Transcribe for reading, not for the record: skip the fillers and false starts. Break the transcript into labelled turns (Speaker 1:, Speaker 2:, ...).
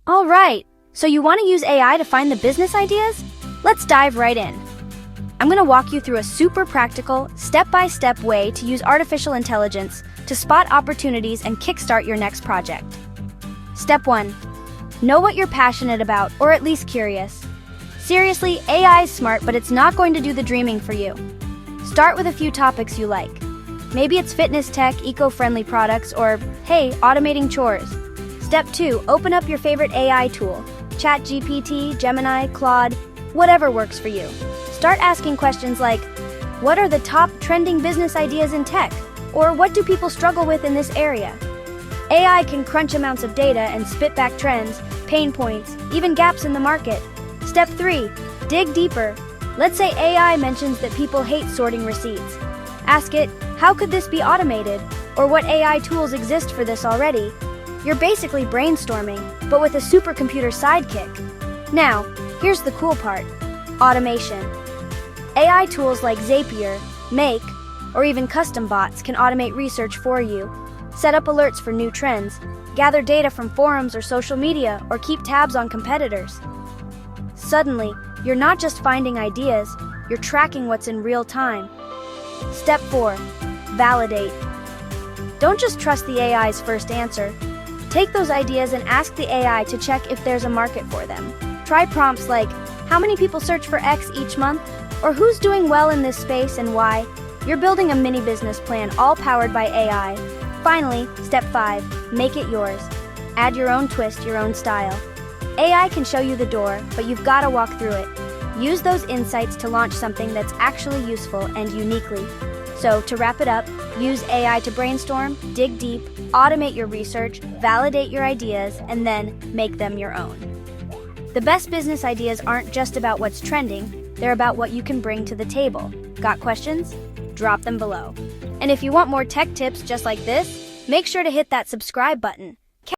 Speaker 1: All right, so you want to use AI to find the business ideas? Let's dive right in. I'm going to walk you through a super practical, step-by-step way to use artificial intelligence to spot opportunities and kickstart your next project. Step 1. Know what you're passionate about, or at least curious. Seriously, AI is smart, but it's not going to do the dreaming for you. Start with a few topics you like. Maybe it's fitness tech, eco-friendly products, or, hey, automating chores. Step 2. Open up your favorite AI tool. ChatGPT, Gemini, Claude, whatever works for you. Start asking questions like, what are the top trending business ideas in tech? Or what do people struggle with in this area? AI can crunch amounts of data and spit back trends, pain points, even gaps in the market. Step 3. Dig deeper. Let's say AI mentions that people hate sorting receipts. Ask it, how could this be automated? Or what AI tools exist for this already? You're basically brainstorming, but with a supercomputer sidekick. Now, here's the cool part. Automation. AI tools like Zapier, Make, or even custom bots can automate research for you. Set up alerts for new trends, gather data from forums or social media, or keep tabs on competitors. Suddenly, you're not just finding ideas, you're tracking what's in real time. Step 4. Validate. Don't just trust the AI's first answer. Take those ideas and ask the AI to check if there's a market for them. Try prompts like, how many people search for X each month? Or who's doing well in this space and why? You're building a mini business plan all powered by AI. Finally, step 5, make it yours. Add your own twist, your own style. AI can show you the door, but you've got to walk through it. Use those insights to launch something that's actually useful and uniquely. So, to wrap it up, use AI to brainstorm, dig deep, automate your research, validate your ideas, and then make them your own. The best business ideas aren't just about what's trending, they're about what you can bring to the table. Got questions? Drop them below. And if you want more tech tips just like this, make sure to hit that subscribe button.